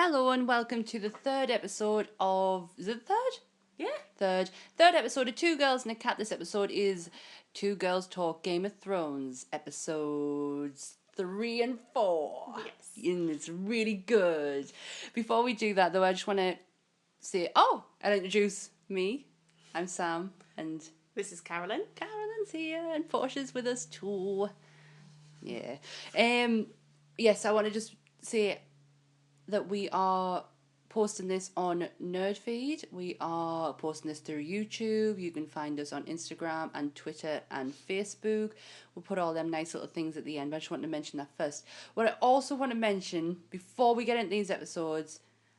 Hello and welcome to the third episode of... Is it the third? Yeah. Third episode of Two Girls and a Cat. This episode is Two Girls Talk Game of Thrones, episodes 3 and 4. Yes. And it's really good. Before we do that, though, I just want to say, I'll introduce me. I'm Sam, and This is Carolyn. Carolyn's here, and Portia's with us too. Yeah. Yes, I want to just say that we are posting this on Nerdfeed. We are posting this through YouTube. You can find us on Instagram and Twitter and Facebook. We'll put all them nice little things at the end, but I just want to mention that first. What I also want to mention, before we get into these episodes,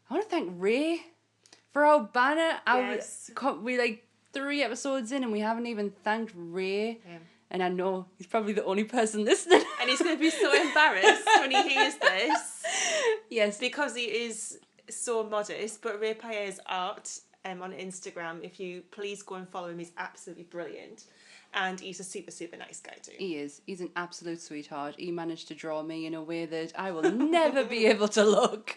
I want to thank Ray for our banner. Yes. We're like 3 episodes in and we haven't even thanked Ray. Yeah. And I know he's probably the only person listening. And he's going to be so embarrassed when he hears this. Yes. Because he is so modest. But Ray Paez art on Instagram, if you please go and follow him, he's absolutely brilliant. And he's a super, super nice guy too. He is. He's an absolute sweetheart. He managed to draw me in a way that I will never be able to look.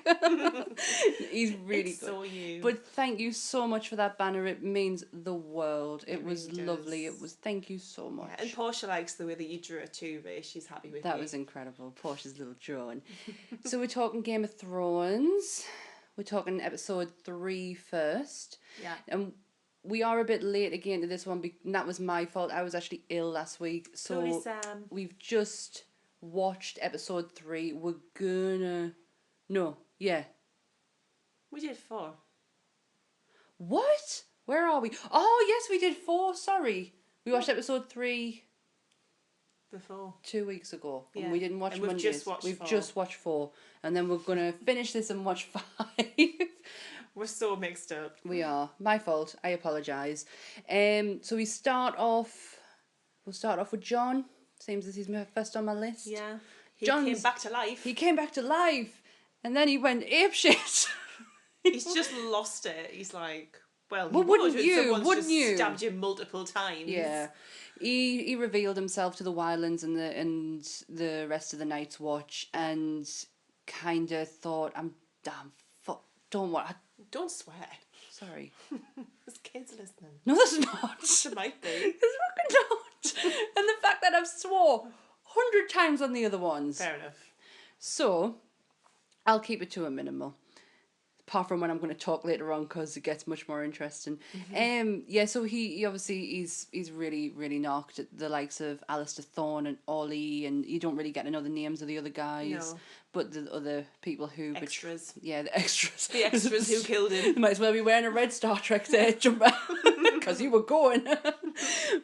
He's really It's good. so you. But thank you so much for that banner. It means the world. It was really lovely. does. It was. Thank you so much. Yeah, and Portia likes the way that you drew her too, Ray. She's happy with That you. was incredible. Portia's little drawing. So we're talking Game of Thrones. We're talking episode 3 first. Yeah. And we are a bit late again to this one, and that was my fault. I was actually ill last week. So Sorry, Sam. we've just watched episode 3. We're gonna... No, yeah. We did 4. What? Where are we? Oh, yes, we did 4. Sorry. We watched episode 3... Before. 2 weeks ago. Yeah. And we didn't watch And we've Mondays. just watched We've 4. just watched 4. And then we're going to finish this and watch 5. We're so mixed up. We are. My fault. I apologise. So we'll start off with John. Seems as he's first on my list. Yeah. He John's- came back to life. He came back to life. And then he went apeshit. He's just lost it. He's like, well, Well, wouldn't when you? someone's Wouldn't just you? stabbed you multiple times. Yeah. He revealed himself to the Wildlands and the rest of the Night's Watch and kind of thought, I'm damn don't want. Don't swear. Sorry. There's kids listening. No, there's not. There might be. There's fucking not. And the fact that I've swore 100 times on the other ones. Fair enough. So, I'll keep it to a minimal. Apart from when I'm going to talk later on because it gets much more interesting. So he obviously he's really, really knocked at the likes of Alistair Thorne and Ollie, and you don't really get to know the names of the other guys. No. But the other people who... Extras. Yeah, the extras. The extras who killed him. You might as well be wearing a red Star Trek there, jumper, because you were going.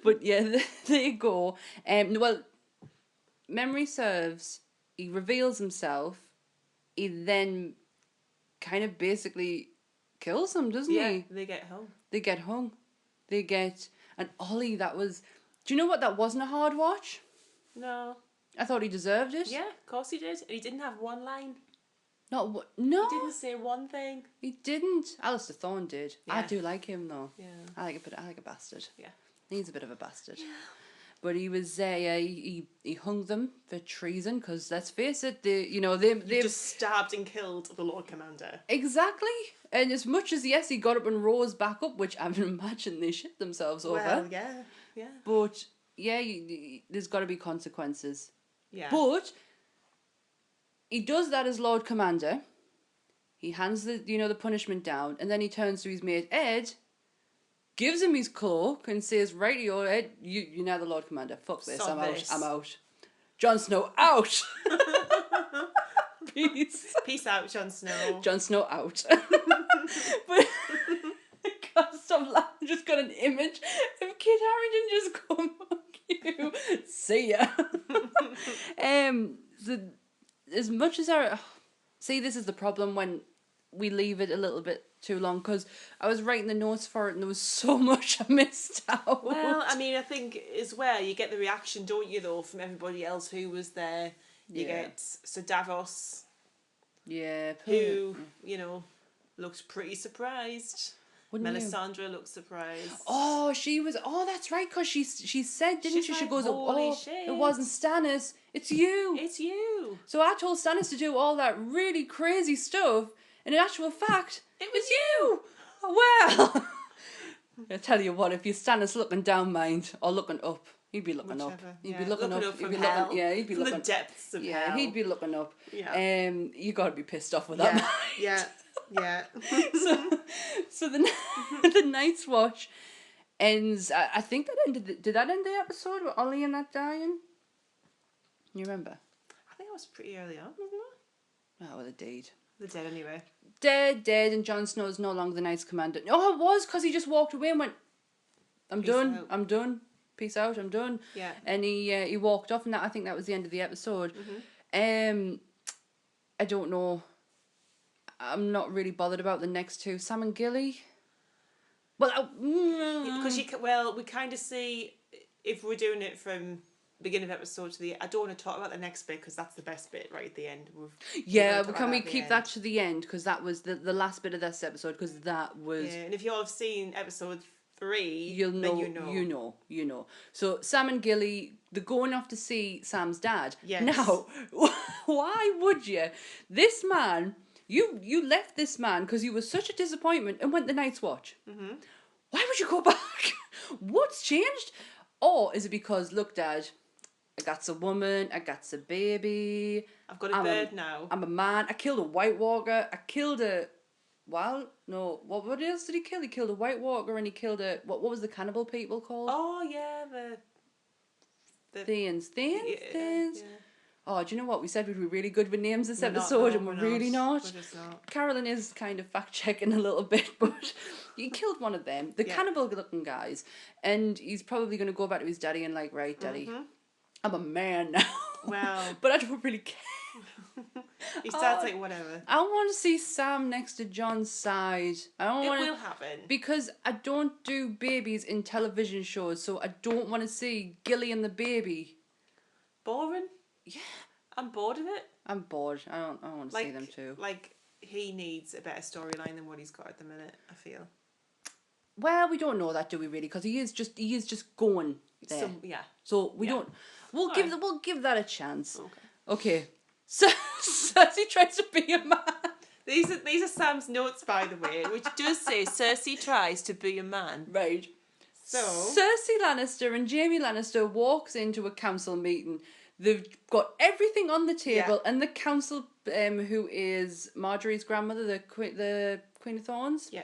But yeah, there you go. Well, memory serves, he reveals himself, he then kind of basically kills them, doesn't Yeah, he? they get home. They get hung. They get... And Ollie, that was... Do you know what? That wasn't a hard watch. No. I thought he deserved it. Yeah, of course he did. And he didn't have one line. No. He didn't say one thing. He didn't. Alistair Thorne did. I Yeah. do like him though. Yeah. I like a bastard. Yeah. He's a bit of a bastard. Yeah. But he was he hung them for treason because let's face it, they Just stabbed and killed the Lord Commander. exactly. And as much as yes, he got up and rose back up, which I would imagine they shit themselves over. Well, yeah. Yeah. But yeah, there's got to be consequences. Yeah. But he does that as Lord Commander. He hands the punishment down, and then he turns to his mate Ed, gives him his cloak, and says, "Rightio, Ed, you're now the Lord Commander. Fuck this, Sod I'm this." out. I'm out. Jon Snow out. Peace. Peace out, Jon Snow. Jon Snow out. But I can't stop laughing. I just got an image of Kit Harington just going, "Fuck you, see ya." As much as this is the problem when we leave it a little bit too long because I was writing the notes for it and there was so much I missed out. Well, I mean, I think as well, you get the reaction, don't you, though, from everybody else who was there. You Yeah. get Sir Davos, Yeah, who, looked pretty surprised. Wouldn't you? Melisandre looked surprised. Oh, she was. Oh, that's right. Because she said, didn't She's she? She like, goes, "Holy "Oh, shit. it wasn't Stannis. It's you." It's you. So I told Stannis to do all that really crazy stuff, And in actual fact, It was you! well, I tell you what, if you Stannis looking down, mind, or looking up, he'd be looking up. Whichever, He'd yeah. be looking Looking up. up He'd from be hell. looking. Yeah, he'd be From looking. the depths of yeah, hell. he'd be looking up. Yeah. You gotta be pissed off with Yeah, that. yeah, yeah. So the the Night's Watch ends. I think that ended. Did that end the episode with Ollie and that dying? You remember? I think it was pretty early on, wasn't it? Oh, well, the deed. The dead anyway. Dead, and Jon Snow's no longer the Knights Commander. Oh, it was because he just walked away and went, "I'm Peace done. out." I'm done. Peace out. I'm done." Yeah. And he walked off, and I think that was the end of the episode. I don't know. I'm not really bothered about the next two, Sam and Gilly. Well, Because we kind of see, if we're doing it from beginning of episode to the, I don't want to talk about the next bit because that's the best bit right at the end. yeah, but can we keep that to the end, because that was the last bit of this episode, because that was. Yeah, and if you all have seen episode 3, You'll know, then you know. So Sam and Gilly, they're going off to see Sam's dad. Yes. Now, why would you? This man, you left this man because you were such a disappointment and went the Night's Watch. Mm-hmm. Why would you go back? What's changed? Or is it because, look, Dad, I got a woman, I got a baby. I've got a bird now. I'm a man. I killed a White Walker. I killed a... Well, no. What else did he kill? He killed a White Walker and he killed a... What was the cannibal people called? Oh, yeah, the Thanes. Yeah. Oh, do you know what? We said we'd be really good with names this We're not, episode, no, and we're we're really not. We're just not. Carolyn is kind of fact-checking a little bit, but he killed one of them, the Yeah. cannibal-looking guys, and he's probably going to go back to his daddy and like, right, Daddy, I'm a man now. Well. But I don't really care. He starts like, whatever. I want to see Sam next to John's side. I don't It want will happen. because I don't do babies in television shows, so I don't want to see Gilly and the baby. Boring? Yeah. I'm bored of it. I'm bored. I don't want to see them too. Like, he needs a better storyline than what he's got at the minute, I feel. Well, we don't know that, do we? Really? Because he is just going there. So we don't. We'll give that a chance. Okay. So Cersei tries to be a man. These are Sam's notes, by the way, which does say Cersei tries to be a man. Right. So Cersei Lannister and Jaime Lannister walks into a council meeting. They've got everything on the table, and the council, who is Marjorie's grandmother, the Queen of Thorns. Yeah.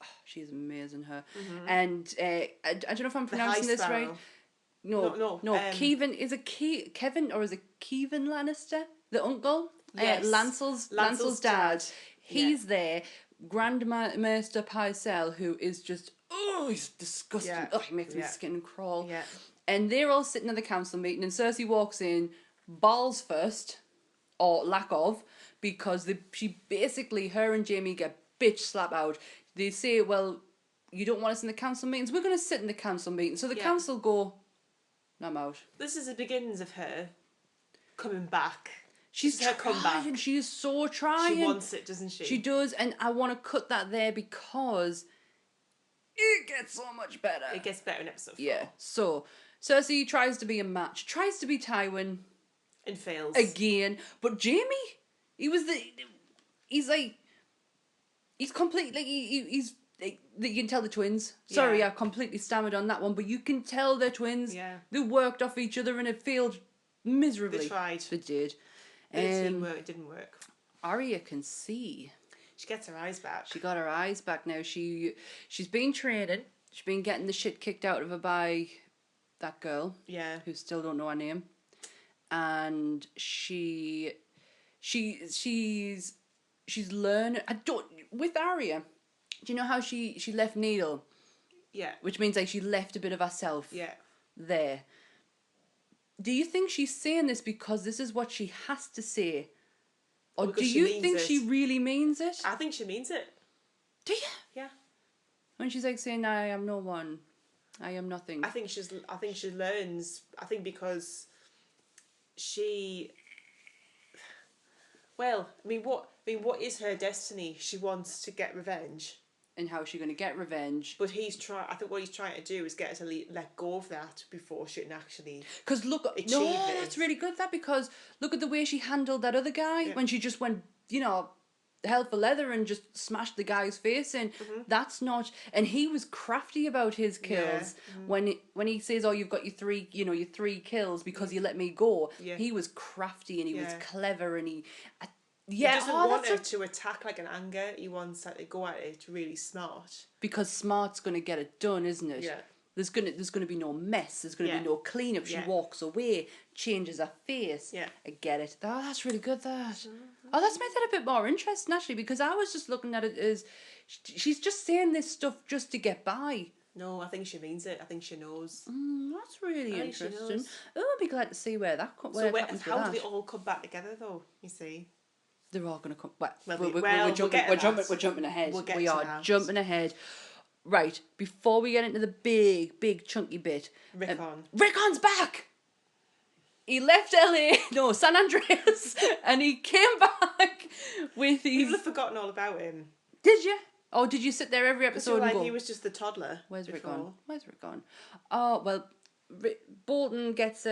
Oh, she's amazing, her. And I don't know if I'm pronouncing this right. No. Kevin, is it Kevin or is it Kevin Lannister, the uncle? Yes. Lancel's dad. He's there. Grandmaster Pycelle, who is just he's disgusting. Yeah. Oh, he makes my skin crawl. Yeah. And they're all sitting at the council meeting, and Cersei walks in, balls first, or lack of, because she basically, her and Jaime get bitch slap out. They say, well, you don't want us in the council meetings, we're going to sit in the council meeting. So the council go, I'm out. This is the beginnings of her coming back. She's her comeback. trying. She is so trying. She wants it, doesn't she? She does, and I want to cut that there because it gets so much better. It gets better in episode 4. Yeah. So Cersei tries to be a match, tries to be Tywin. And fails. Again. But Jaime, he's completely, he's, you can tell the twins. Sorry, I completely stammered on that one, but you can tell they're twins. Yeah. They worked off each other and it failed miserably. They tried. They did. It didn't work. Arya can see. She gets her eyes back. She got her eyes back now. She's been training. She's been getting the shit kicked out of her by that girl. Yeah. Who still don't know her name. And she's learning. With Arya, do you know how she left Needle? Yeah. Which means like she left a bit of herself. Yeah. There. Do you think she's saying this because this is what she has to say? Or do you think she really means it? I think she means it. Do you? Yeah. When she's like saying, I am no one. I am nothing. I think she learns. I think because she. Well, what is her destiny? She wants to get revenge. And how is she going to get revenge? But I think what he's trying to do is get her to let go of that before she can actually. Because look, achieve it. That's really good. Because look at the way she handled that other guy when she just went, hell for leather and just smashed the guy's face in. That's not, and he was crafty about his kills. When he says, "Oh, you've got your three kills because you let me go." Yeah. He was crafty and he was Yeah. clever and he. He Yeah, doesn't oh, want that's her to attack like an anger. He wants her to go at it really smart. because smart's gonna get it done, isn't it? Yeah. There's gonna be no mess. There's gonna Yeah. be no cleanup. She Yeah. walks away, changes her face. Yeah. I get it. Oh, that's really good. That. Oh, that's made that a bit more interesting actually, because I was just looking at it as she's just saying this stuff just to get by. No, I think she means it. I think she knows. That's really I think she interesting. knows. Oh, I'd be glad to see where that So where it happens with how do that. they all come back together though? You see. They're all going to come. Well, Well, we're we'll jumping. get We're to jumping. that. We're jumping ahead. We'll get We to are that. jumping ahead. Right, before we get into the big chunky bit, Rickon. Rickon's back. He left LA, no, San Andreas, and he came back with his. People have forgotten all about him. Did you? Oh, did you sit there every So episode and like go, he was just the toddler. "Where's Rick before. gone? Where's Rick gone?" Oh well, Bolton gets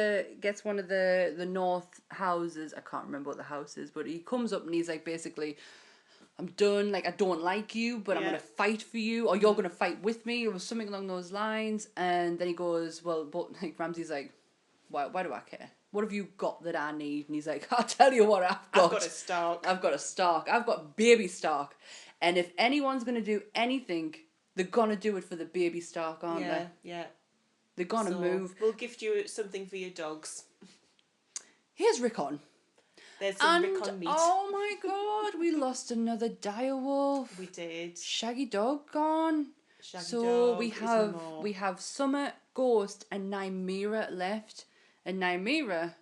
one of the north houses. I can't remember what the house is, but he comes up and he's like, basically, "I'm done. Like, I don't like you, but I'm Yeah. gonna fight for you, or you're gonna fight with me," or something along those lines. And then he goes, "Well, Bolton, like Ramsay's like, why do I care? What have you got that I need?" And he's like, "I'll tell you what I've got. I've got a Stark. I've got a Stark. I've got baby Stark. And if anyone's gonna do anything, they're gonna do it for the baby Stark, aren't Yeah, they? yeah. They're gonna So, move." We'll gift you something for your dogs. Here's Rickon. There's some And Rickon meat. oh my god, we lost another direwolf. We did. Shaggy dog gone. Shaggy So dog we is no have more. Summer, Ghost, and Nymeria left, and Nymeria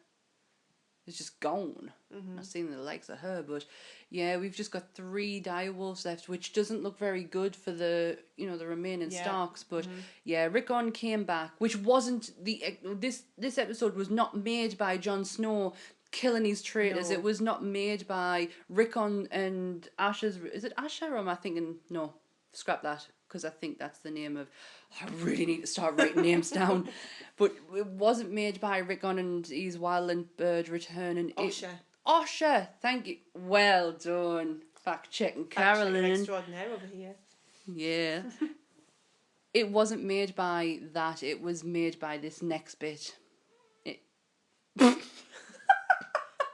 is just gone. Not seeing the likes of her, but yeah, we've just got 3 direwolves left, which doesn't look very good for the the remaining Yeah. Starks. But yeah, Rickon came back, which wasn't this episode was not made by Jon Snow killing his traitors. No. It was not made by Rickon and Asha's. Is it Asha, or am I thinking no? Scrap that, because I think that's the name of. I really need to start writing names down. But it wasn't made by Rickon and his Wildland Bird returning. Osha. Osha, thank you. Well done. Fact checking, Carolyn. Extraordinaire over here. Yeah. It wasn't made by that. It was made by this next bit.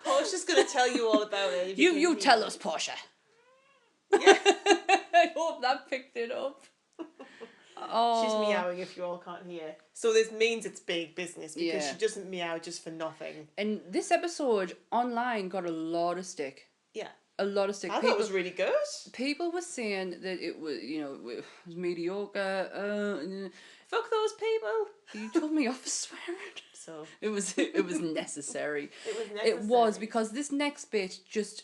Portia's going to tell you all about it. You tell us, Portia. I hope that picked it up. Oh. She's meowing if you all can't hear. So this means it's big business because Yeah. she doesn't meow just for nothing. And this episode online got a lot of stick. Yeah. A lot of stick. I thought it was really good. People were saying that it was, it was mediocre. Fuck those people. You told me off for swearing. So It was necessary. it was necessary. It was, because this next bit just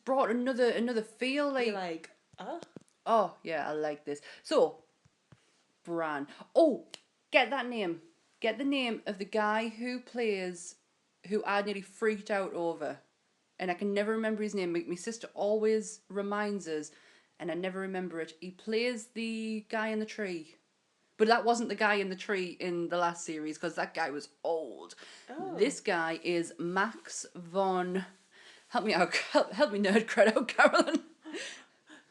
brought another feel You're like, like, oh yeah, I like this. So Bran. Oh, get that name. Get the name of the guy who I nearly freaked out over. And I can never remember his name. My sister always reminds us, and I never remember it. He plays the guy in the tree. But that wasn't the guy in the tree in the last series, because that guy was old. Oh. This guy is Max von... Help me out. Help me nerd cred out, Carolyn.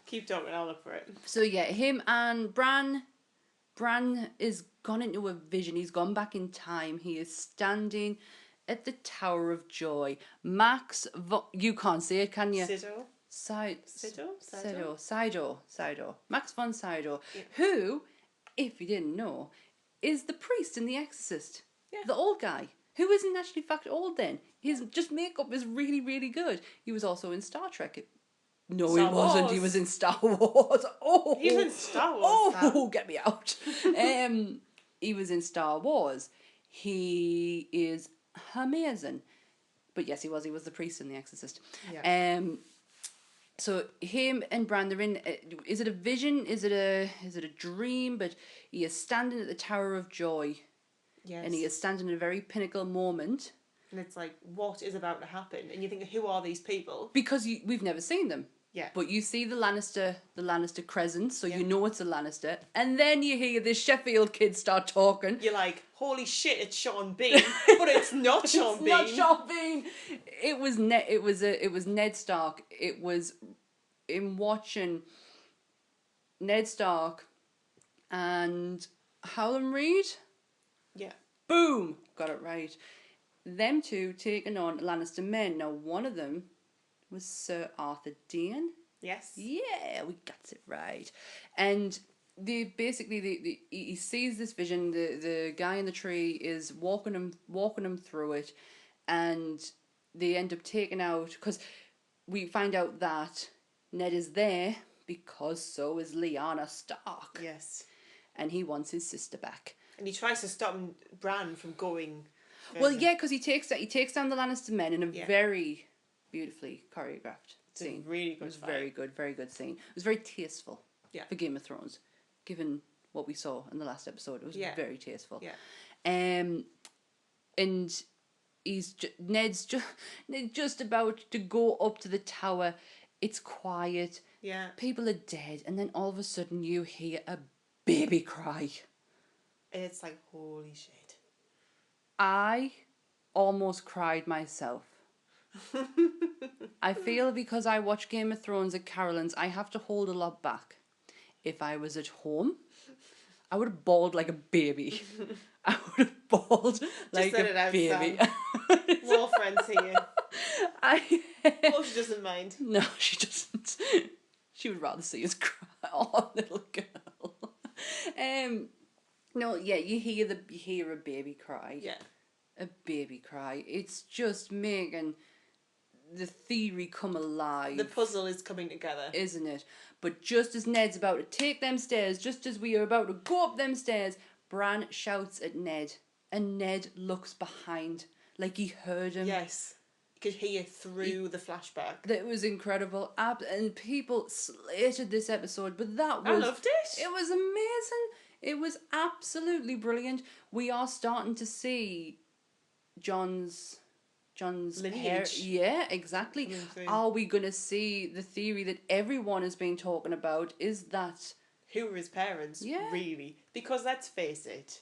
keep talking, I'll look for it. So yeah, him and Bran is gone into a vision. He's gone back in time. He is standing at the Tower of Joy. You can't say it, can you? Sido? Sidor. Max von Sydow, Yeah. who, if you didn't know, is the priest in The Exorcist. Yeah. The old guy, who isn't actually in fact old then. His just makeup is really, really good. He was also in Star Trek. No, Star he wasn't. Wars. He was in Star Wars. Oh, He was in Star Wars, Oh, get me out. He was in Star Wars. He is amazing. But yes, he was. He was the priest in The Exorcist. Yeah. So him and Bran, they're in. Is it a vision? Is it a dream? But he is standing at the Tower of Joy, Yes. and he is standing at a very pinnacle moment, And it's like, what is about to happen? And you think, who are these people? because we've never seen them. Yeah. But you see the Lannister crescent, so Yeah. you know it's a Lannister. And then you hear the Sheffield kids start talking. You're like, holy shit, it's Sean Bean, but it's not Sean It's Bean. not Sean Bean. It was Ned Stark. It was in watching Ned Stark and Howland Reed. Yeah. Boom! Got it right. Them two taking on Lannister men. Now, one of them was Sir Arthur Dane. Yes. Yeah, we got it right. And he sees this vision. The guy in the tree is walking him through it, and they end up taking out, because we find out that Ned is there because so is Lyanna Stark, Yes. and he wants his sister back. And he tries to stop Bran from going. Well, further. yeah, because he takes down the Lannister men in a Yeah. very beautifully choreographed It's a scene. really It good was fight. very good scene. It was very tasteful. Yeah. For Game of Thrones, given what we saw in the last episode, it was Yeah. very tasteful. Yeah. And Ned's just about to go up to the tower. It's quiet. Yeah. People are dead, and then all of a sudden you hear a baby cry. And it's like, holy shit. I almost cried myself. I feel because I watch Game of Thrones at Carolyn's, I have to hold a lot back. If I was at home, I would have bawled like a baby. I would have bawled like let a it out, baby. We're all friends here. Oh, she doesn't mind. No, she doesn't. She would rather see us cry. Oh, little girl. No, yeah, you hear a baby cry. Yeah. A baby cry. It's just making the theory come alive. The puzzle is coming together. Isn't it? But just as Ned's about to take them stairs, just as we are about to go up them stairs, Bran shouts at Ned, and Ned looks behind like he heard him. Yes. You could hear through the flashback. That was incredible. And people slated this episode, but that was... I loved it. It was amazing. It was absolutely brilliant. We are starting to see John's lineage. Yeah, exactly. Are we going to see the theory that everyone has been talking about? Is that... Who were his parents? Yeah. Really? Because let's face it,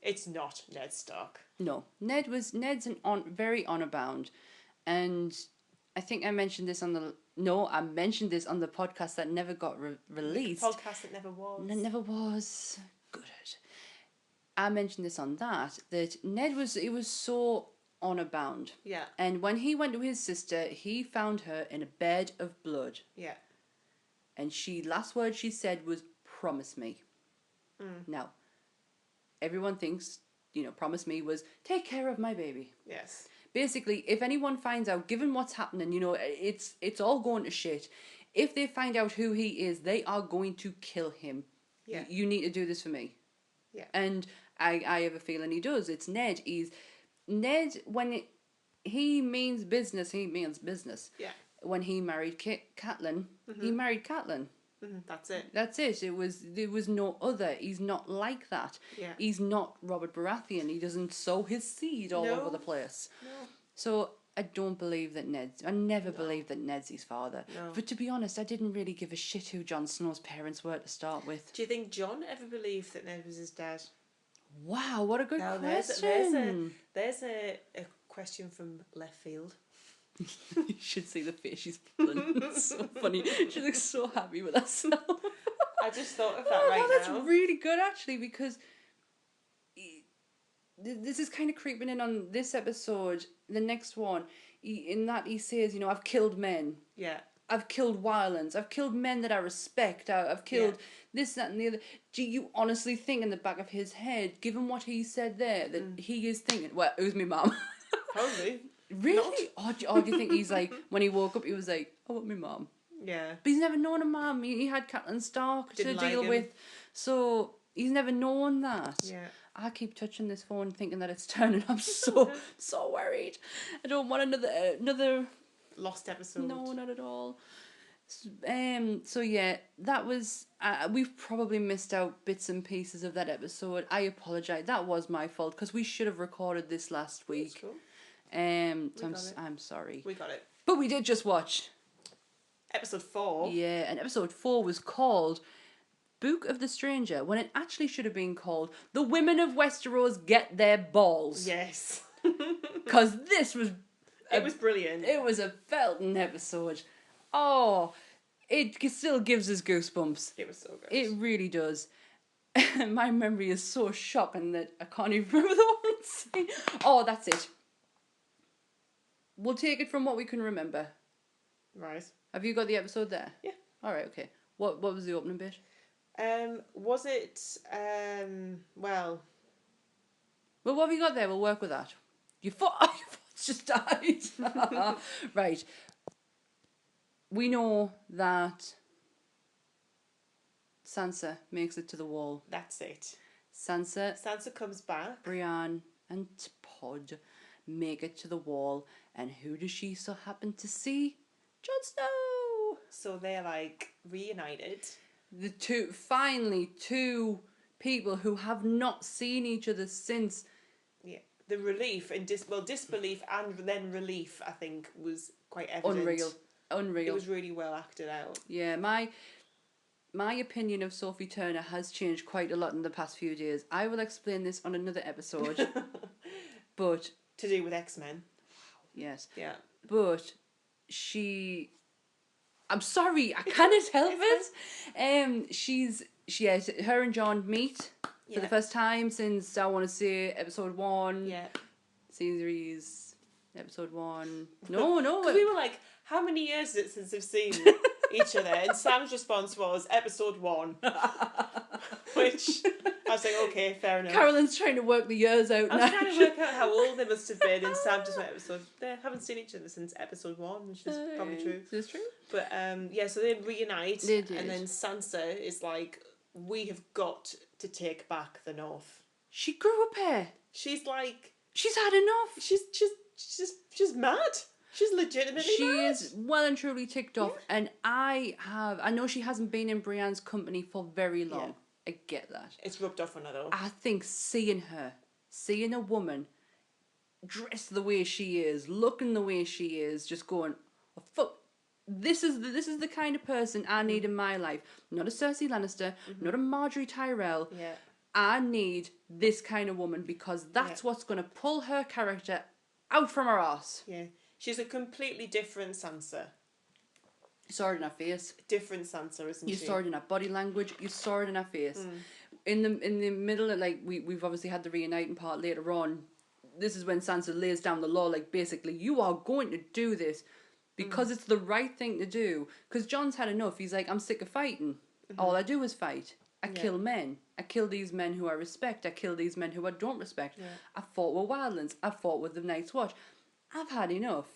it's not Ned Stark. No. Ned's very honor bound. And I think I mentioned this on the... No, I mentioned this on the podcast that never got released. The podcast that never was. It never was. Good. I mentioned this on that Ned was so honor bound. Yeah. And when he went to his sister, he found her in a bed of blood. Yeah. And last word she said was, "Promise me." Now, everyone thinks, promise me was, take care of my baby. Yes. Basically, if anyone finds out, given what's happening, it's all going to shit. If they find out who he is, they are going to kill him. Yeah. You need to do this for me. Yeah. And I have a feeling he does. It's Ned. Ned, when he means business, he means business. Yeah. When he married Catelyn, he married Catelyn. That's it. That's it. There was no other. He's not like that. Yeah. He's not Robert Baratheon. He doesn't sow his seed all over the place. No. So I don't believe that I never believed that Ned's his father. No. But to be honest, I didn't really give a shit who Jon Snow's parents were to start with. Do you think Jon ever believed that Ned was his dad? Wow, what a good Now, question. there's a question from left field. You should see the face she's pulling. It's so funny. She looks so happy with herself. I just thought of that right that's now. really good actually, because this is kind of creeping in on this episode. The next one, he says, I've killed men. Yeah. I've killed Wildlands. I've killed men that I respect. I've killed this, that, and the other. Do you honestly think in the back of his head, given what he said there, that he is thinking, well, it was me mum? Probably. Really? Or do you think he's like, when he woke up, he was like, I want my mum? Yeah. But he's never known a mum. He had Catelyn Stark Didn't to like deal him. with. So he's never known that. Yeah. I keep touching this phone thinking that it's turning. I'm so worried. I don't want another Lost episode. No, not at all. So yeah, that was. We've probably missed out bits and pieces of that episode. I apologize. That was my fault because we should have recorded this last That's week. cool. So I'm sorry. We got it. But we did just watch Episode episode 4. Yeah, and episode 4 was called Book of the Stranger, when it actually should have been called The Women of Westeros Get Their Balls. Yes. Because this was... It was brilliant. It was a Felton episode. Oh, it still gives us goosebumps. It was so good. It really does. My memory is so shocking that I can't even remember the one scene. Oh, that's it. We'll take it from what we can remember. Right. Have you got the episode there? Yeah. All right, okay. What was the opening bit? Was it, well, Well, what have you got there? We'll work with that. Your foot's just died. Right. We know that Sansa makes it to the wall. that's it. Sansa, comes back. Brienne, and Pod make it to the wall. And who does she so happen to see? Jon Snow! So they're like reunited. The two people who have not seen each other since. Yeah. The relief and disbelief and then relief, I think, was quite evident. Unreal. It was really well acted out. Yeah, my opinion of Sophie Turner has changed quite a lot in the past few days. I will explain this on another episode. But To do with X-Men. yes. Yeah. But I'm sorry, I cannot help it. Her and John meet for the first time since, I want to say, episode 1. Yeah. Series episode 1. No. Because we were like, how many years is it since they've seen each other? And Sam's response was episode 1. Which I was like, okay, fair enough. Carolyn's trying to work the years out now. I was trying to work out how old they must have been, and Sam just went they haven't seen each other since episode 1, which is probably true. Is this true? But yeah, so they reunite, They did. and then Sansa is like, we have got to take back the North. She grew up here. She's like, She's had enough. she's mad. She's legitimately She mad. is well and truly ticked off, and I know she hasn't been in Brienne's company for very long. Yeah. I get that. It's rubbed off on her though. I think seeing a woman dressed the way she is, looking the way she is, just going, oh, fuck, this is the kind of person I need in my life. Not a Cersei Lannister, not a Marjorie Tyrell. Yeah. I need this kind of woman because that's what's going to pull her character out from her ass. Yeah. She's a completely different Sansa. You saw it in her face. Different Sansa, isn't You she? saw it in her body language. You saw it in her face. In the middle of, like, we've obviously had the reuniting part later on. This is when Sansa lays down the law, like, basically, you are going to do this because it's the right thing to do. Because Jon's had enough. He's like, I'm sick of fighting. All I do is fight. I kill men. I kill these men who I respect. I kill these men who I don't respect. Yeah. I fought with Wildlands. I fought with the Night's Watch. I've had enough.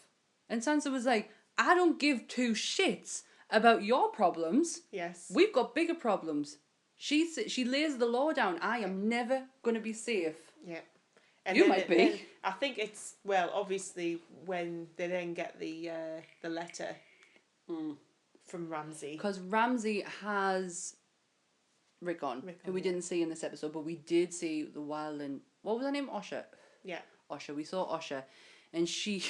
And Sansa was like, I don't give two shits about your problems. Yes. We've got bigger problems. She lays the law down. I am never going to be safe. Yeah. And You then might be. then I think it's, well, obviously, when they then get the letter from Ramsay. Because Ramsay has Rickon, who we didn't see in this episode, but we did see the Wildland. What was her name? Osha. Yeah. Osha. We saw Osha. And she,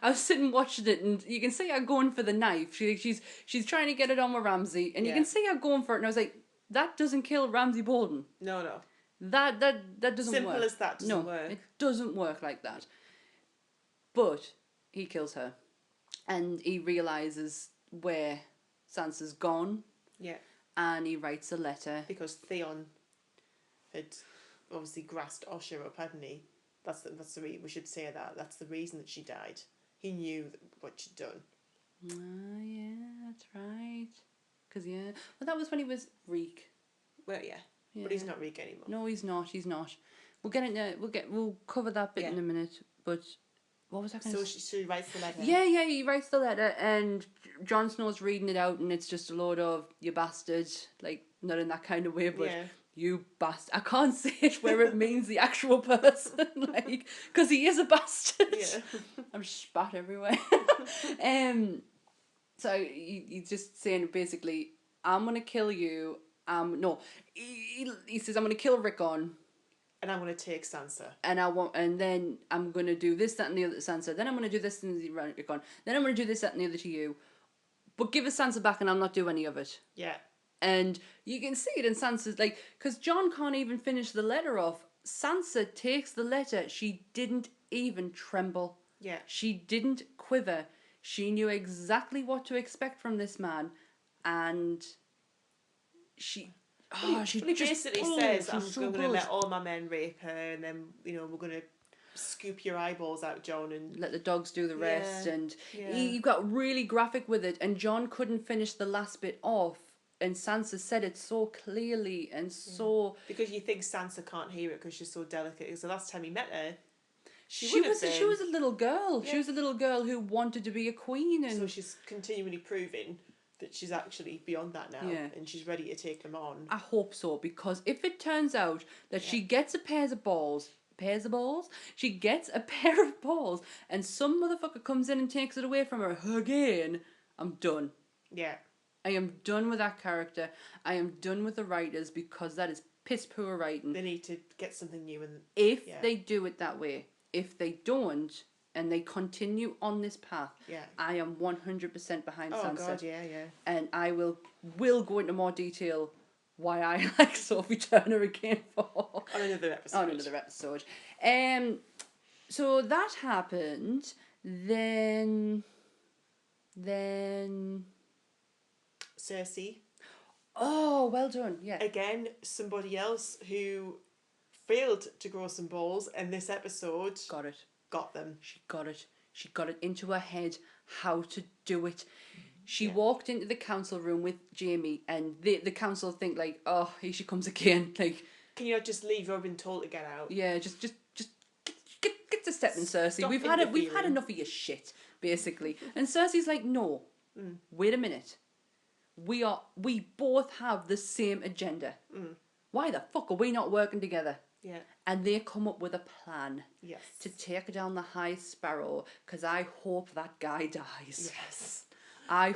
I was sitting watching it, and you can see her going for the knife. She's trying to get it on with Ramsay, and you can see her going for it. And I was like, that doesn't kill Ramsay Bolton. No. That doesn't work. Simple as that doesn't work. It doesn't work like that. But he kills her, and he realizes where Sansa's gone, Yeah. and he writes a letter. Because Theon had obviously grassed Osha up, hadn't he? That's the we should say that. That's the reason that she died. He knew what she'd done. Yeah, that's right. Well, that was when he was Reek. Well, yeah. But he's not Reek anymore. No, he's not. We'll cover that bit in a minute. But what was I going to say? So she writes the letter. Yeah, he writes the letter, and Jon Snow's reading it out, and it's just a load of, you bastard, like, not in that kind of way, but you bastard. I can't say it where it means the actual person, like, because he is a bastard. Yeah. I'm spat everywhere. So he's just saying, basically, I'm going to kill you. He says, I'm going to kill Rickon. And I'm going to take Sansa. And then I'm going to do this, that, and the other to Sansa. Then I'm going to do this and the Rickon. Then I'm going to do this, that, and the other to you. but give us Sansa back and I'll not do any of it. Yeah. And you can see it in Sansa's, like, because Jon can't even finish the letter off. Sansa takes the letter. She didn't even tremble. Yeah. She didn't quiver. She knew exactly what to expect from this man. And she... Well, she he just basically says, I'm so going to good. let all my men rape her, and then, we're going to scoop your eyeballs out, Jon, and... Let the dogs do the rest. Yeah, And yeah. he got really graphic with it. And Jon couldn't finish the last bit off. And Sansa said it so clearly and so... Because you think Sansa can't hear it because she's so delicate. Because the last time he met her, she was a little girl. Yeah. She was a little girl who wanted to be a queen, and So she's continually proving that she's actually beyond that now, Yeah. and she's ready to take them on. I hope so, because if it turns out that she gets a pair of balls, she gets a pair of balls, and some motherfucker comes in and takes it away from her again, I'm done. Yeah. I am done with that character. I am done with the writers, because that is piss poor writing. They need to get something new. And If they do it that way, if they don't, and they continue on this path, I am 100% behind Sansa. Oh God, yeah. And I will go into more detail why I like Sophie Turner again for On another episode. So that happened. Then Cersei. Oh, well done. Yeah. Again, somebody else who failed to grow some balls, and this episode got them. She got it. She got it into her head how to do it. She walked into the council room with Jaime, and the council think like, oh, here she comes again. Like, can you not just leave her been told to get out? Yeah, just get to step in, Cersei. Stop We've had enough of your shit, basically. And Cersei's like, no, wait a minute. We both have the same agenda. Why the fuck are we not working together? Yeah. And they come up with a plan. Yes. To take down the High Sparrow, because I hope that guy dies. Yes.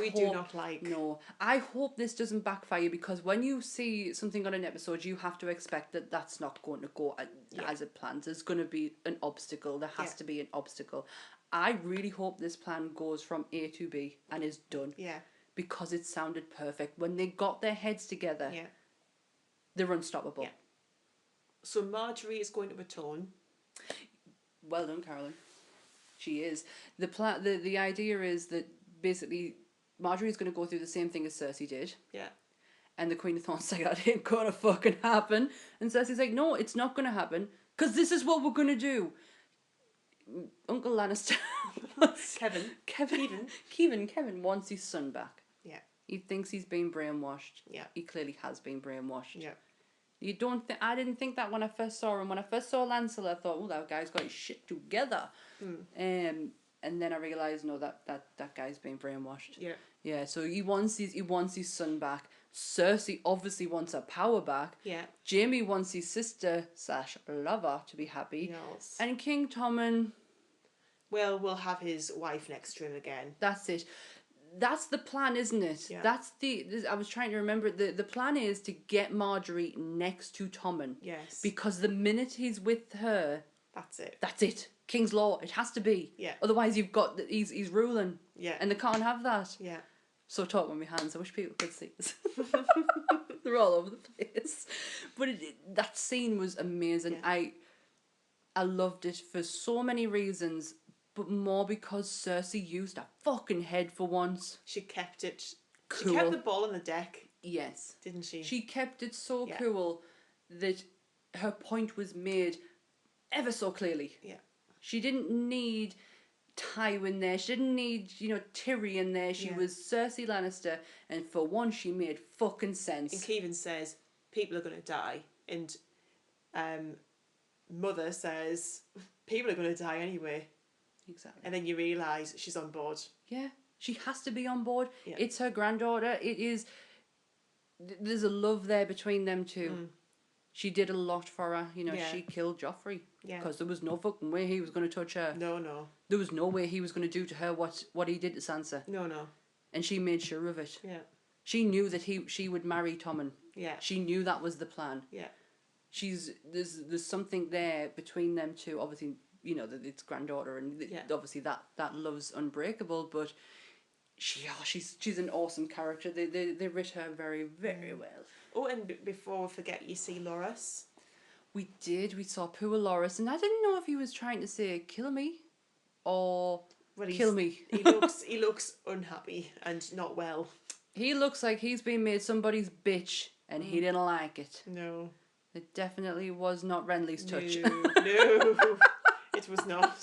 We do not like. No. I hope this doesn't backfire, because when you see something on an episode, you have to expect that that's not going to go as it plans. There's going to be an obstacle. There has to be an obstacle. I really hope this plan goes from A to B and is done. Yeah. Because it sounded perfect. When they got their heads together, they're unstoppable. Yeah. So Marjorie is going to atone. Well done, Carolyn. She is. The idea is that basically Marjorie's going to go through the same thing as Cersei did. Yeah. And the Queen of Thorns like, that ain't gonna fucking happen. And Cersei's like, no, it's not gonna happen, because this is what we're gonna do. Uncle Lannister Kevin wants his son back. Yeah. He thinks he's been brainwashed. Yeah. He clearly has been brainwashed. Yeah. You don't think... I didn't think that when I first saw him. When I first saw Lancel, I thought, oh, that guy's got his shit together. And then I realised, no, that guy's been brainwashed. Yeah. Yeah, so he wants his son back. Cersei obviously wants her power back. Yeah. Jaime wants his sister / lover to be happy. Yes. And King Tommen... Well, we'll have his wife next to him again. That's it. That's the plan, isn't it? Yeah. That's I was trying to remember. The plan is to get Marjorie next to Tommen. Yes. Because the minute he's with her... That's it. That's it. King's law. It has to be. Yeah. Otherwise you've got... He's ruling. Yeah. And they can't have that. Yeah. So talking with my hands. I wish people could see this. They're all over the place. But that scene was amazing. Yeah. I loved it for so many reasons, but more because Cersei used her fucking head for once. She kept it. Cool. She kept the ball on the deck. Yes. Didn't she? She kept it so cool that her point was made ever so clearly. Yeah. She didn't need Tywin there. She didn't need, Tyrion there. She was Cersei Lannister, and for once she made fucking sense. And Keevan says, people are going to die. And Mother says, people are going to die anyway. Exactly. And then you realise she's on board. Yeah. She has to be on board. Yeah. It's her granddaughter. It is... There's a love there between them two. She did a lot for her. She killed Joffrey. Yeah. Because there was no fucking way he was going to touch her. No. There was no way he was going to do to her what he did to Sansa. No. And she made sure of it. Yeah. She knew that she would marry Tommen. Yeah. She knew that was the plan. Yeah. There's something there between them two. Obviously, that it's granddaughter, and obviously that love's unbreakable, but she's an awesome character. They writ her very, very well. Oh, and before we forget, you see Loris. We did. We saw poor Loris, and I didn't know if he was trying to say "kill me" or "kill me." He looks unhappy and not well. He looks like he's been made somebody's bitch, and he didn't like it. No. It definitely was not Renly's touch. No, it was not.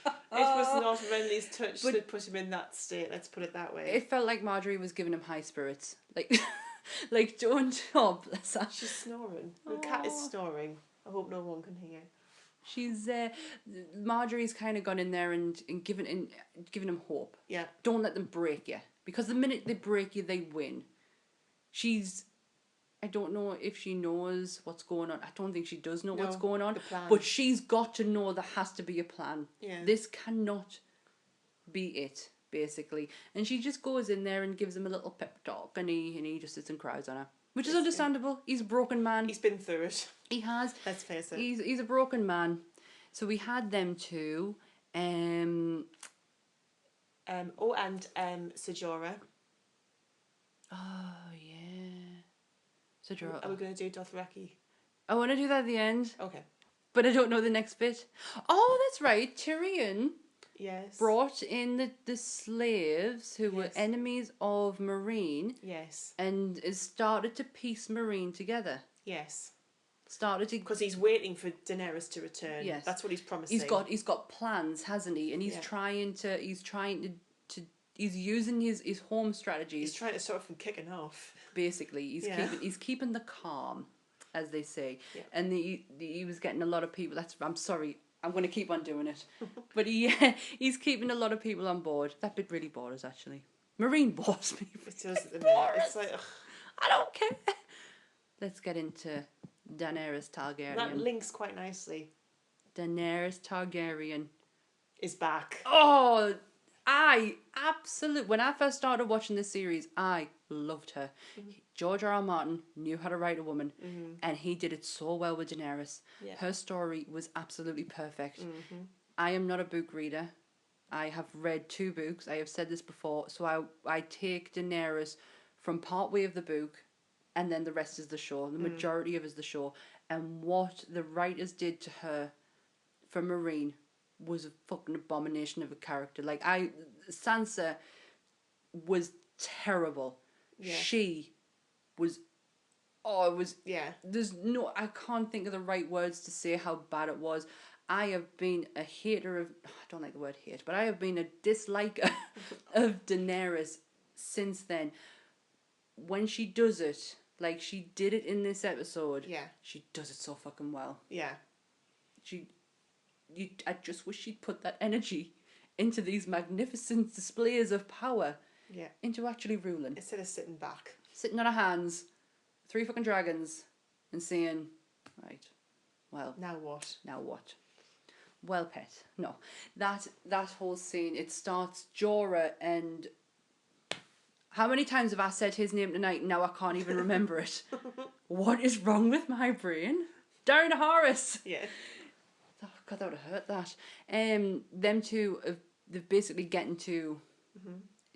It was not Renly's touch that put him in that state. Let's put it that way. It felt like Marjorie was giving him high spirits. Like don't. Oh, bless her. She's snoring. The cat is snoring. I hope no one can hear. She's Marjorie's kind of gone in there and giving him hope. Yeah. Don't let them break you, because the minute they break you, they win. I don't know if she knows what's going on. I don't think she does know what's going on. The plan. But she's got to know there has to be a plan. Yeah. This cannot be it, basically. And she just goes in there and gives him a little pep talk, and he just sits and cries on her. Which is understandable. He's a broken man. He's been through it. He has. Let's face it. He's a broken man. So we had them two. And Sajora. Oh yeah. Sajora. Are we going to do Dothraki? I want to do that at the end, Okay. but I don't know the next bit. Oh, that's right. Tyrion Yes. brought in the slaves who were Yes. enemies of Meereen Yes. and has started to piece Meereen together. Yes. Started to. Because he's waiting for Daenerys to return. Yes. That's what he's promising. He's got plans, hasn't he? And he's trying to he's using his home strategies. He's trying to stop from kicking off. Basically, he's keeping the calm, as they say. Yeah. And he was getting a lot of people. I'm sorry, I'm going to keep on doing it, but he's keeping a lot of people on board. That bit really bored us, actually. Meereen bores me. It does at the minute. It's like, ugh. I don't care. Let's get into Daenerys Targaryen. That links quite nicely. Daenerys Targaryen Is back. Oh, when I first started watching this series, I loved her. George R. R. Martin knew how to write a woman, and he did it so well with Daenerys. Yeah. Her story was absolutely perfect. I am not a book reader. I have read 2 books. I have said this before. So I take Daenerys from part way of the book, and then the rest is the show. The majority of it is the show. And what the writers did to her for Meereen was a fucking abomination of a character. Like Sansa was terrible. Yeah. She was. Oh, it was. Yeah. I can't think of the right words to say how bad it was. I have been a hater of. I don't like the word hate, but I have been a disliker of Daenerys since then. When she does it, like she did it in this episode, she does it so fucking well. Yeah. I just wish she'd put that energy into these magnificent displays of power. Yeah. Into actually ruling. Instead of sitting back. Sitting on her hands, 3 fucking dragons, and saying, right, well. Now what? Now what? Well, pet. No. That whole scene, it starts Jorah and... How many times have I said his name tonight? Now I can't even remember it. What is wrong with my brain? Darren Harris. Yeah. Oh God, that would have hurt that. Them two, they've basically getting to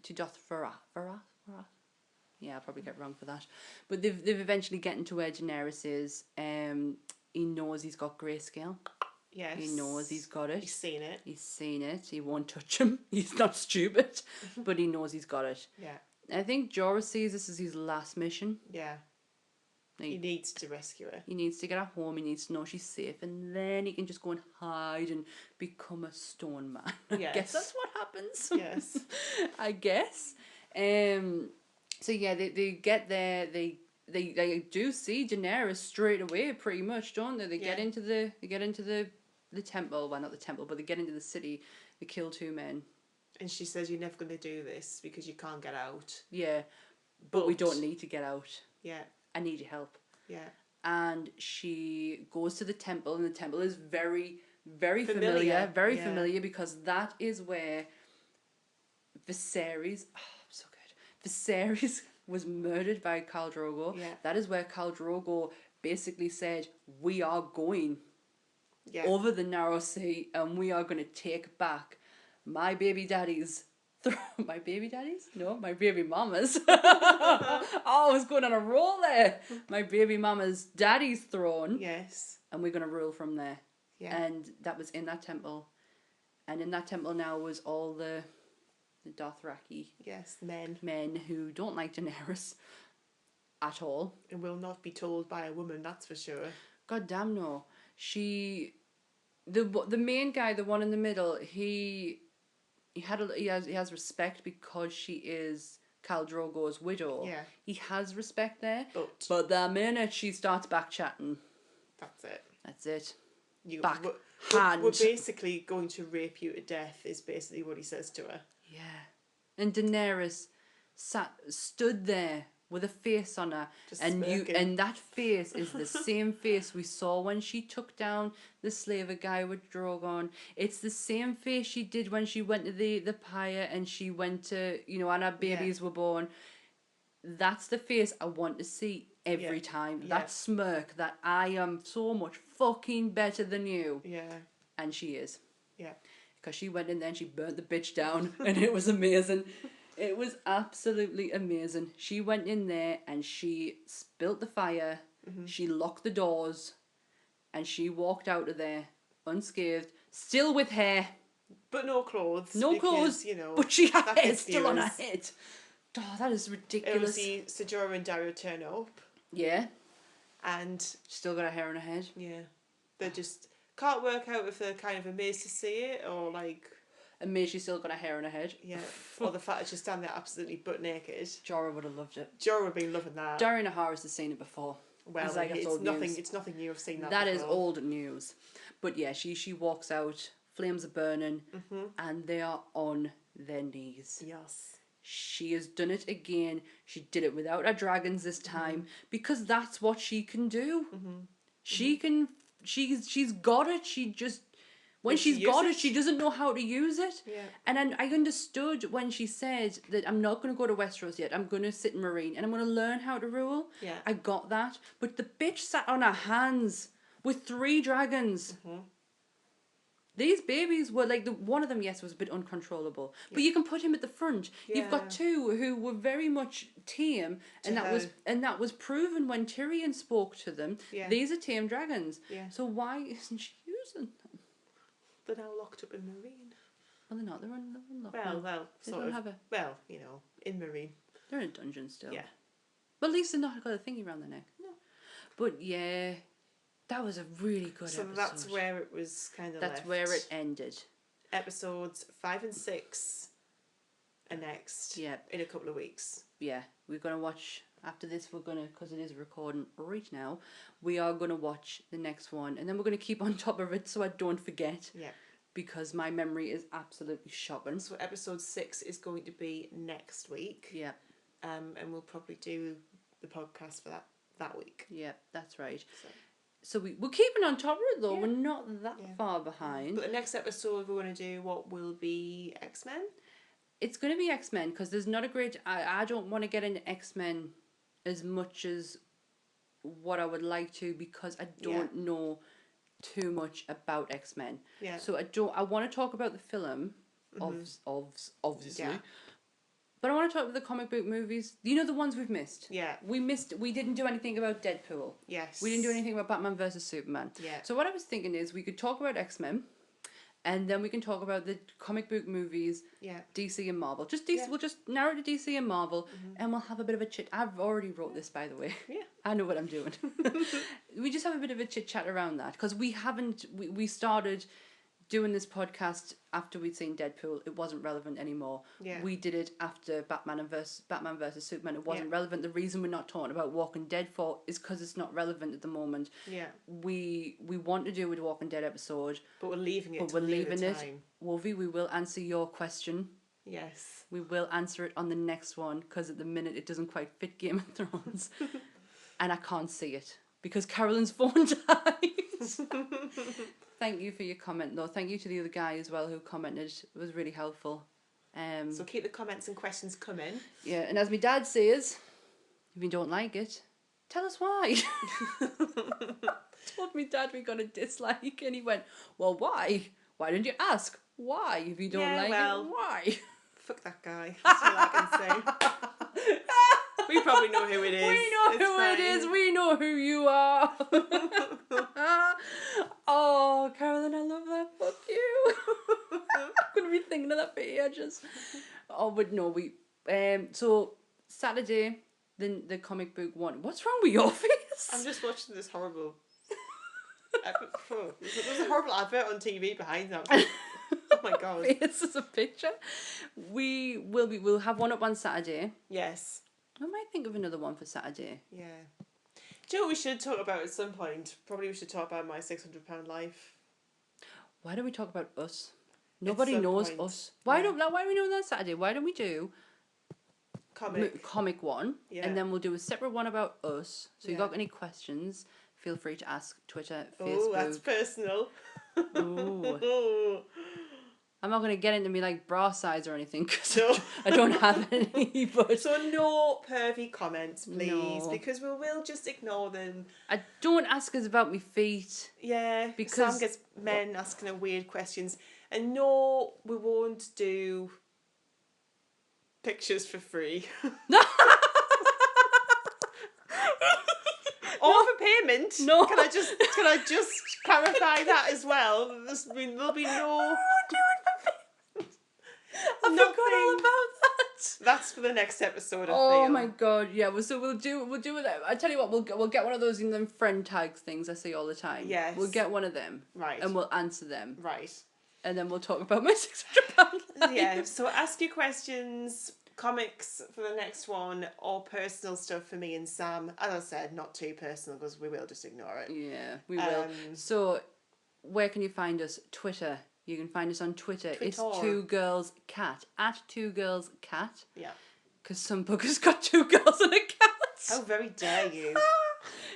Dothrath. Yeah, I'll probably get it wrong for that. But they've eventually getting to where Daenerys is. He knows he's got grayscale. Yes. He knows he's got it. He's seen it. He's seen it. He won't touch him. He's not stupid, but he knows he's got it. Yeah. I think Jorah sees this as his last mission. Yeah. He needs to rescue her. He needs to get her home. He needs to know she's safe, and then he can just go and hide and become a stone man. Yes. I guess that's what happens. Yes. I guess. So yeah, they get there. They do see Daenerys straight away, pretty much, don't they? They get into the temple. Well, not the temple, but they get into the city. They kill 2 men. And she says, "You're never going to do this because you can't get out." Yeah, but we don't need to get out. Yeah. I need your help. Yeah. And she goes to the temple, and the temple is very, very familiar. Very familiar, because that is where Viserys... Oh, so good. Viserys was murdered by Khal Drogo. Yeah. That is where Khal Drogo basically said, we are going Yeah. over the narrow sea, and we are going to take back my baby daddy's My baby daddies? No, my baby mamas. Oh, I was going on a roll there. My baby mama's daddy's throne. Yes. And we're going to rule from there. Yeah. And that was in that temple. And in that temple now was all the Dothraki Yes, men. who don't like Daenerys at all. And will not be told by a woman, that's for sure. God damn no. The main guy, the one in the middle, he has respect because she is Khal Drogo's widow. Yeah. He has respect there. But the minute she starts back chatting, that's it. that's it. We're basically going to rape you to death, is basically what he says to her. Yeah. And Daenerys stood there with a face on her, Just and smirking. and that face is the same face we saw when she took down the slaver guy with Drogon. It's the same face she did when she went to the pyre and she went to, and her babies were born. That's the face I want to see every time. Yeah. That smirk, that I am so much fucking better than you. Yeah. And she is. Yeah. Because she went in there and she burnt the bitch down and it was amazing. It was absolutely amazing. She went in there and she spilt the fire, she locked the doors, and she walked out of there unscathed, still with hair. But no clothes. No because, clothes, but she had that hair gets still on her viewers. head. Oh, that is ridiculous. Obviously, Jorah and Dario turn up, Yeah, and she's still got her hair on her head. yeah, they just can't work out if they're kind of amazed to see it or like, And May, she's still got her hair on her head. yeah, or the fact that she's standing there absolutely butt naked. Jorah would have loved it. Jorah would be loving that. Darian Naharis has seen it before. Well, He's like, "That's it's old nothing. news." It's nothing new. I've seen that. That is before. old news. But yeah, she walks out, flames are burning, and they are on their knees. Yes. She has done it again. She did it without her dragons this time because that's what she can do. She can. She's got it. She just when Will she she's got use it, it? she doesn't know how to use it. Yeah. And then I understood when she said that I'm not going to go to Westeros yet. I'm going to sit in Marine and I'm going to learn how to rule. Yeah. I got that. But the bitch sat on her hands with 3 dragons. These babies were like one of them, yes, was a bit uncontrollable, but you can put him at the front. You've got Yeah. 2 who were very much tame, and that was proven when Tyrion spoke to them. Yeah. These are tame dragons. Yeah. So why isn't she using them? They're now locked up in Marine. Well, they're not. They're unlocked. Well, they sort don't of. have a. Well, in Marine. They're in a dungeon still. Yeah. But at least they're not got a thingy around their neck. No. But yeah, that was a really good So episode. that's where it was kind of. That's where it ended. Episodes 5 and 6 are next. Yeah. In a couple of weeks. Yeah, we're going to watch, after this we're going to, because it is recording right now, we are going to watch the next one, and then we're going to keep on top of it so I don't forget, Yeah. because my memory is absolutely shocking. So episode 6 is going to be next week. Yeah, And we'll probably do the podcast for that week. yeah, that's right. So. So we're keeping on top of it though, Yeah. we're not that Yeah. far behind. But the next episode we're going to do what will be X-Men. It's going to be X-Men, because there's not a great, I don't want to get into X-Men as much as what I would like to, because I don't know too much about X-Men. Yeah. So I want to talk about the film, obviously. Yeah. But I want to talk about the comic book movies. You know, the ones we've missed. Yeah. We didn't do anything about Deadpool. Yes. We didn't do anything about Batman versus Superman. Yeah. So what I was thinking is we could talk about X-Men, and then we can talk about the comic book movies, Yeah. DC and Marvel. Just DC. Yeah. We'll just narrow it to DC and Marvel, and we'll have a bit of a chit. I've already wrote this, by the way. Yeah. I know what I'm doing. We just have a bit of a chit chat around that, because we haven't. We started doing this podcast after we'd seen Deadpool. It wasn't relevant anymore. Yeah. We did it after Batman versus Superman. It wasn't Yeah. relevant. The reason we're not talking about Walking Dead for is because it's not relevant at the moment. Yeah. We want to do a Walking Dead episode, But we're leaving it but till we're near the leaving it. time. Wolvie, we will answer your question. Yes. We will answer it on the next one, because at the minute it doesn't quite fit Game of Thrones. And I can't see it because Carolyn's phone died. Thank you for your comment though. Thank you to the other guy as well who commented. It was really helpful. So keep the comments and questions coming. Yeah, and as my dad says, if you don't like it, tell us why. Told me dad we got a dislike, and he went, well, why? Why didn't you ask? Why? If you don't like it, why? Fuck that guy. That's all I can say. We probably know who it is. We know It's who fine. it is. We know who you are. Oh, Carolyn, I love that. Fuck you. I'm gonna be thinking of that for ages. Oh, but no, so Saturday, the comic book one. What's wrong with your face? I'm just watching this horrible. There's a horrible advert on TV behind that. Oh my god. This is a picture. We'll have one up on Saturday. Yes. I might think of another one for Saturday. Yeah. Do you know what we should talk about at some point? Probably we should talk about my £600 life. Why don't we talk about us? Nobody some knows point. us. Why don't we know that Saturday? Why don't we do comic one, Yeah. and then we'll do a separate one about us. So you Yeah. got any questions? Feel free to ask Twitter, Oh, Facebook. that's personal. Ooh. I'm not going to get into me like bra size or anything because No. I don't have any. But So no pervy comments, please, No. because we will just ignore them. don't ask us about my feet. Yeah, Because- Sam gets men asking her weird questions. And no, we won't do pictures for free. Or for payment. No. Can I just clarify that as well? There'll be no. I forgot all about that. That's for the next episode. I Oh feel. my god, yeah. So we'll do it. I tell you what, we'll get one of those in them friend tags things I see all the time. Yes. We'll get one of them. Right. And we'll answer them. Right. And then we'll talk about my £600 life. Yeah. So ask your questions, comics for the next one, or personal stuff for me and Sam. As I said, not too personal because we will just ignore it. Yeah, we will. So, where can you find us? Twitter. You can find us on Twitter. It's Twitter. 2girlscat at 2girlscat. Yeah. Because some book has got 2 girls and a cat. How very dare you?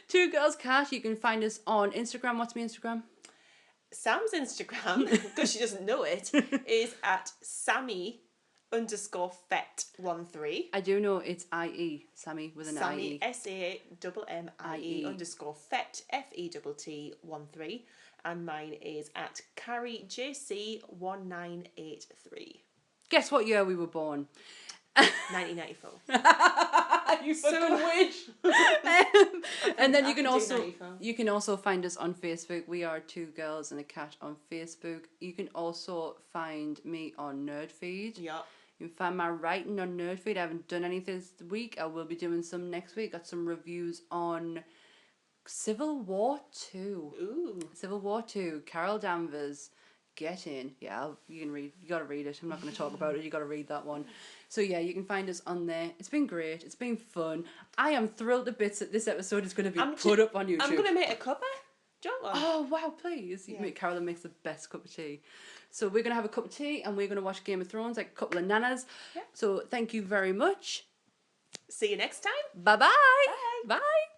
2girlscat. You can find us on Instagram. What's my Instagram? Sam's Instagram, because she doesn't know it, is at Sammy_fet13. I do know it's IE. Sammy with an Sammy IE. SAMMIE _fet FETT13. And mine is at CarrieJC1983. Guess what year we were born? 1994. You fucking witch. And then I you can can do also 94. you can also find us on Facebook. We are 2 girls and a cat on Facebook. You can also find me on Nerdfeed. Yeah. You can find my writing on Nerdfeed. I haven't done anything this week. I will be doing some next week. Got some reviews on Civil War 2. Ooh. Civil War 2. Carol Danvers. Get in. Yeah, you can read. You got to read it. I'm not going to talk about it. You got to read that one. So yeah, you can find us on there. It's been great. It's been fun. I am thrilled to bits that this episode is going to be put up on YouTube. I'm going to make a cuppa. Do you want one? Oh wow, please. Yeah. Carolyn makes the best cup of tea. So we're going to have a cup of tea and we're going to watch Game of Thrones like a couple of nanas. Yeah. So thank you very much. See you next time. Bye-bye. Bye. Bye.